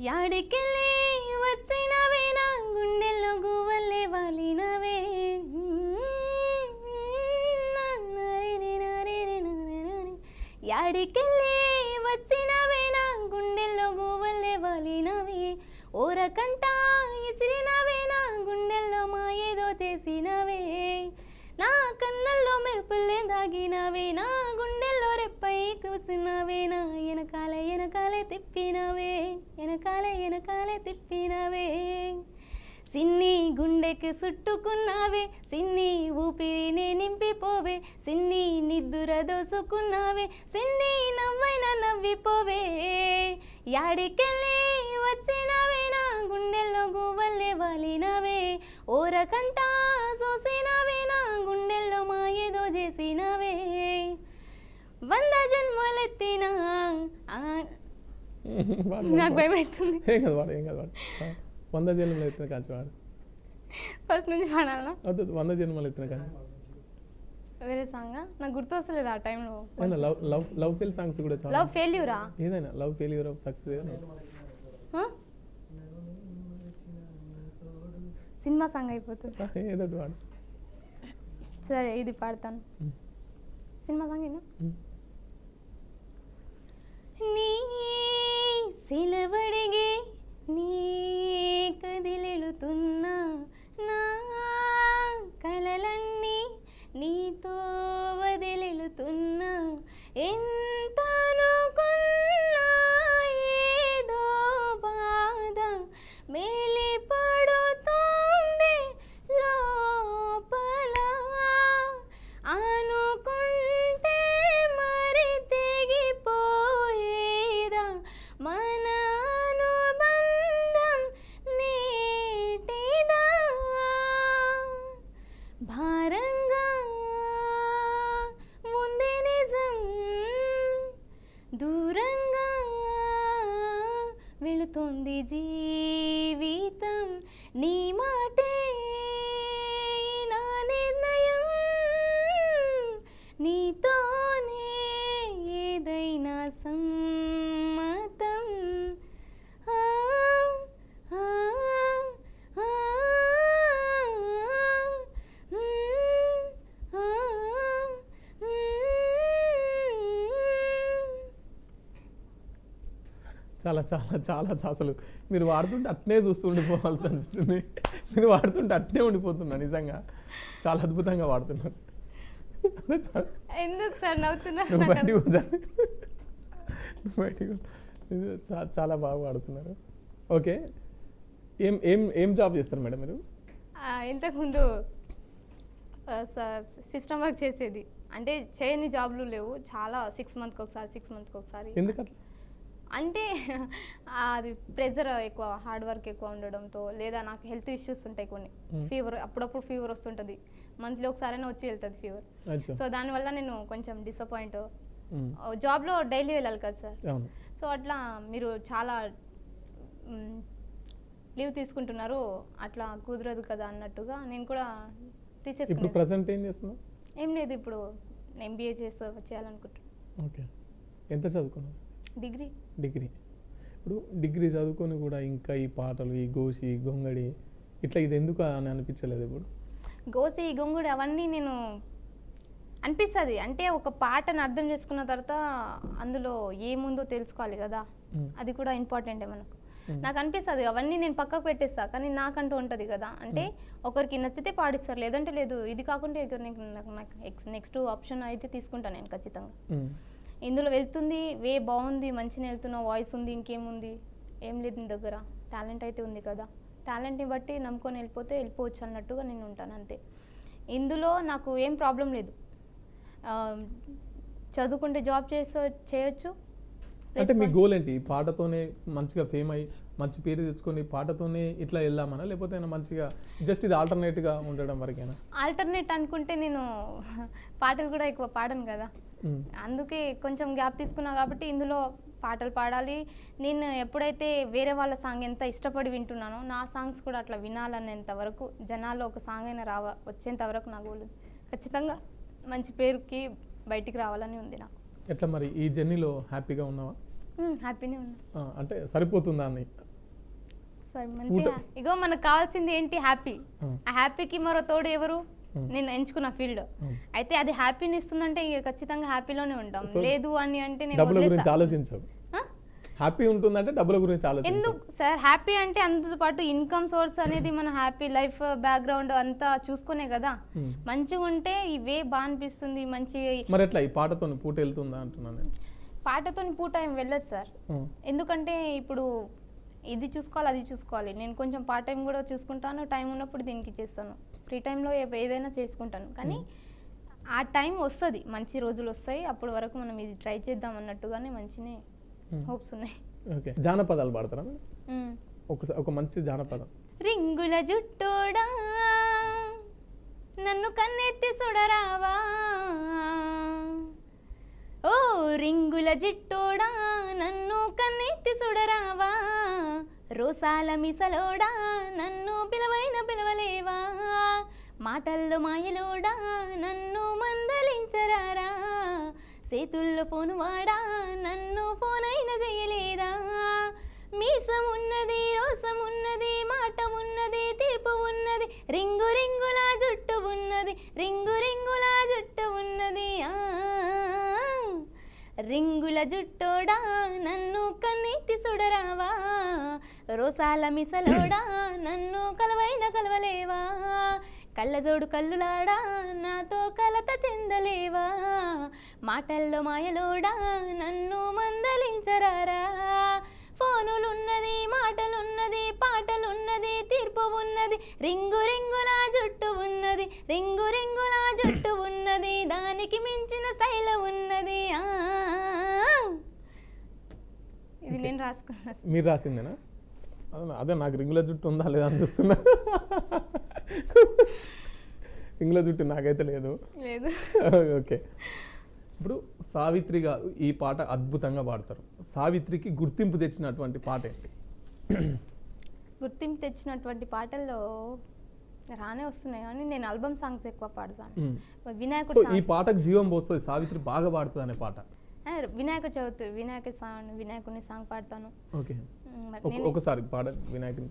యాడికెళ్ళి వచ్చినవే నా గుండెల్లో గువ్వల్లే వాలినవే యాడికెళ్ళి వచ్చినవే నా గుండెల్లో గువ్వల్లే వాలినవే ఓరకంట ఇసిరినవే నా గుండెల్లో మాయేదో చేసినవే నా కన్నల్లో మెరుపుల్లే దాగినవే నా గుండెల్లో రెప్పై కూసినవే నా వెనకాలే తిప్పినవే సిన్ని గుండెకి చుట్టుకున్నావే సిన్ని ఊపిరినే నింపిపోవే సిన్ని నిద్దుర దోసుకున్నావే సిన్ని నవ్వైనా నవ్విపోవే యాడికెళ్ళి వచ్చినవే నా గుండెల్లో గువ్వల్లే వాలినవే ఓరకంట చూసినవే నా గుండెల్లో మాయేదో చేసినవే 100 జన్మలెత్తినా నాకు భయం అవుతుంది. ఏం కాదు వాడు 100 జన్మలు ఎత్తిన కాంచి వాడు ఫస్ట్ నుంచి పాడాలా? వద్దు 100 జన్మలు ఎత్తిన కాంచి వేరే సాంగ్ నాకు గుర్తు వస్తలేదు ఆ టైంలో. లవ్ ఫెయిల్ సాంగ్స్ కూడా చాలా. లవ్ ఫెయిల్యూరా? ఏదైనా love failure success cinema song అయిపోతుంది. ఏదో వాడు. సరే ఇది పాడతాను. సినిమా సాంగ్ ఏనా? నీ సెలవడిగే నీ కదిలెలుతున్నా నా కలలన్నీ నీతో వదిలెలుతున్నా ఎంత అనుకున్నా ఏదో బాధ మేలి పడుతుంది లోపల అనుకుంటే మరి తెగిపోయేదా మన అనుబంధం నేటిదా భారంగా ముందే నిజం దూరంగా వెళుతోంది జీవితం నీ మాటే నా నిర్ణయం నీతోనే ఏదైనా సమ్మతం ఆ, ఆ, ఆ, ఆ, చాలా చాలా చాలా అసలు మీరు వాడుతుంటే అట్నే చూస్తూ ఉండిపోవాల్సి అనిపిస్తుంది. మీరు వాడుతుంటే అట్నే ఉండిపోతున్నా నిజంగా చాలా అద్భుతంగా వాడుతున్నారు. ఎందుకు సార్ నవ్వుతున్నారు? నువ్వు బయటికి వచ్చాను. చాలా బాగా వాడుతున్నారు. ఓకే, ఏం ఏం ఏం జాబ్ చేస్తారు మేడం మీరు? ఇంతకుముందు సిస్టమ్ వర్క్ చేసేది. అంటే చేయని జాబ్లు లేవు చాలా. 6 మంత్కి ఒకసారి. ఎందుకు అట్లా? అంటే అది ప్రెజర్ ఎక్కువ, హార్డ్ వర్క్ ఎక్కువ ఉండడంతో, లేదా నాకు హెల్త్ ఇష్యూస్ ఉంటాయి కొన్ని. ఫీవర్, అప్పుడప్పుడు ఫీవర్ వస్తుంటుంది. మంత్లీ ఒకసారైనా వచ్చి వెళ్తుంది ఫీవర్. సో దానివల్ల నేను కొంచెం డిసప్పాయింట్. జాబ్లో డైలీ వెళ్ళాలి కదా సార్. సో అట్లా మీరు చాలా లీవ్ తీసుకుంటున్నారు, అట్లా కుదరదు కదా అన్నట్టుగా నేను కూడా తీసేసుకున్నాను. ఏం లేదు, ఇప్పుడు MBA చేయాలనుకుంటున్నాను. ఓకే, ఎంత చదువుకున్నారు? డిగ్రీ. ఇప్పుడు డిగ్రీ చదువుకొని కూడా ఇంకా ఈ పాటలు, ఈ గోసి గొంగడి ఇట్లా ఇది ఎందుకు అని అనిపించలేదు? ఇప్పుడు గోసి గొంగుడి అవన్నీ నేను అనిపిస్తుంది. అంటే ఒక పాటను అర్థం చేసుకున్న తర్వాత అందులో ఏముందో తెలుసుకోవాలి కదా, అది కూడా ఇంపార్టెంటే మనకు. నాకు అనిపిస్తుంది అవన్నీ నేను పక్కకు పెట్టేస్తా, కానీ నాకంటూ ఉంటుంది కదా. అంటే ఒకరికి నచ్చితే పాడిస్తారు, లేదంటే లేదు. ఇది కాకుండా నెక్స్ట్ ఆప్షన్ అయితే తీసుకుంటాను నేను ఖచ్చితంగా. ఇందులో వెళ్తుంది, బాగుంది, మంచిగా వెళ్తున్నావు, వాయిస్ ఉంది, ఇంకేముంది, ఏం లేదు నీ దగ్గర, టాలెంట్ అయితే ఉంది కదా, టాలెంట్ని బట్టి నమ్ముకొని వెళ్ళిపోవచ్చు అన్నట్టుగా నేను ఉంటాను అంతే. ఇందులో నాకు ఏం ప్రాబ్లం లేదు. చదువుకుంటే జాబ్ చేయొచ్చు. అంటే మీ గోల్ ఏంటి? పాటతోనే మంచిగా ఫేమ్ అయ్యి మంచి పేరు తెచ్చుకొని పాటతోనే ఇట్లా వెళ్దామనా, లేకపోతే మంచిగా జస్ట్ ఇది ఆల్టర్నేట్గా ఉండడం వరకేనా? ఆల్టర్నేట్ అనుకుంటే నేను పాటలు కూడా ఎక్కువ పాడను కదా, అందుకే కొంచెం గ్యాప్ తీసుకున్నా. కాబట్టి ఇందులో పాటలు పాడాలి. నేను ఎప్పుడైతే వేరే వాళ్ళ సాంగ్ ఎంత ఇష్టపడి వింటున్నానో, నా సాంగ్స్ కూడా అట్లా వినాలనేంత వరకు, జనాల్లో ఒక సాంగ్ అయినా వచ్చేంత వరకు నా గోల్. ఖచ్చితంగా మంచి పేరుకి బయటికి రావాలని ఉంది నాకు. ఎట్లా మరి ఈ జర్నీలో హ్యాపీగా ఉన్నావా? హ్యాపీనే ఉన్నా. అంటే సరిపోతుందా అని సరే మంచిగా ఇగో మనకు కావాల్సింది ఏంటి హ్యాపీ. ఆ హ్యాపీకి మరో తోడు ఎవరు? నేను ఎంచుకున్న ఫీల్డ్. అయితే అది హ్యాపీని ఇస్తుందంటే ఇక ఖచ్చితంగా హ్యాపీలోనే ఉంటాం. లేదు అని అంటే నేను డబ్బుల గురించి ఆలోచించవు. హ్యాపీ ఉంటుందంటే డబ్బుల గురించి ఆలోచించు. ఎందుకు సార్ హ్యాపీ అంటే అందుతో పాటు ఇన్కమ్ సోర్స్ అనేది మన హ్యాపీ లైఫ్ బ్యాక్గ్రౌండ్ అంతా చూసుకునే కదా. మంచిగా ఉంటే ఇవే బాగా అనిపిస్తుంది. మంచి మరి ఎట్లా ఈ పాటతో పూట వెళ్తుందా అంటున్నాను నేను. పాటతో పూట ఏం వెళ్ళదు సార్. ఎందుకంటే ఇప్పుడు ఇది చూసుకోవాలి అది చూసుకోవాలి. నేను కొంచెం పార్ట్ టైం కూడా చూసుకుంటాను. టైం ఉన్నప్పుడు దీనికి చేస్తాను. ఫ్రీ టైంలో ఏదైనా చేసుకుంటాను. కానీ ఆ టైం వస్తుంది, మంచి రోజులు వస్తాయి. అప్పటి వరకు మనం ఇది ట్రై చేద్దాం అన్నట్టుగానే మంచినే హోప్స్ ఉన్నాయి. ఓకే, జానపదాలు పాడతారా? ఒక మంచి జానపదం. రింగుల జుట్టోడా నన్ను కన్నెత్తి సుడరావా, ఓ రింగుల జిట్టోడా నన్ను కన్నెత్తి సుడరావా, రోసాల మిసలోడా నన్ను పిలవలేవా, మాటల్లో మాయలోడా నన్ను మందలించరారా, చేతుల్లో ఫోను వాడా నన్ను ఫోనైన చేయలేదా, మీసం ఉన్నది రోసం ఉన్నది మాట ఉన్నది తీర్పు ఉన్నది, రింగు రింగుల జుట్టు ఉన్నది రింగు రింగుల జుట్టు ఉన్నది, రింగుల జుట్టోడా నన్ను కన్నెత్తి సుడరావా, రోసాల మిసలోడా నన్ను కలవలేవా, కళ్ళజోడు కళ్ళులాడా నాతో కలత చెందలేవా, మాటల్లో మాయలోడా నన్ను మందలించరారా, ఫోనులున్నది మాటలున్నది పాటలున్నది తీర్పు ఉన్నది, రింగు రింగుల జుట్టు ఉన్నది రింగు రింగుల జుట్టు ఉన్నది, దానికి మించిన స్టైల్ ఉన్నది. ఇది నేను రాసుకున్నా. మీరు రాసిందేనా? అదే నాకు రింగుల జుట్టు ఉందా లేదా అని చూస్తున్నా. రింగుల జుట్టు నాకైతే లేదు. ఓకే, ఇప్పుడు సావిత్రి గారు ఈ పాట అద్భుతంగా పాడతారు. సావిత్రికి గుర్తింపు తెచ్చినటువంటి పాట ఏంటి? గుర్తింపు తెచ్చినటువంటి పాటల్లో రానే వస్తున్నాయి కానీ నేను ఆల్బమ్ సాంగ్స్ ఎక్కువ పాడతాను. వినాయకుడు ఈ పాటకు జీవం పోస్తుంది, సావిత్రి బాగా పాడుతుంది అనే పాట. వినాయక చవితి వినాయకుని సాంగ్ పాడతాను. ఓకే, ఒకసారి పాడండి వినాయకుని.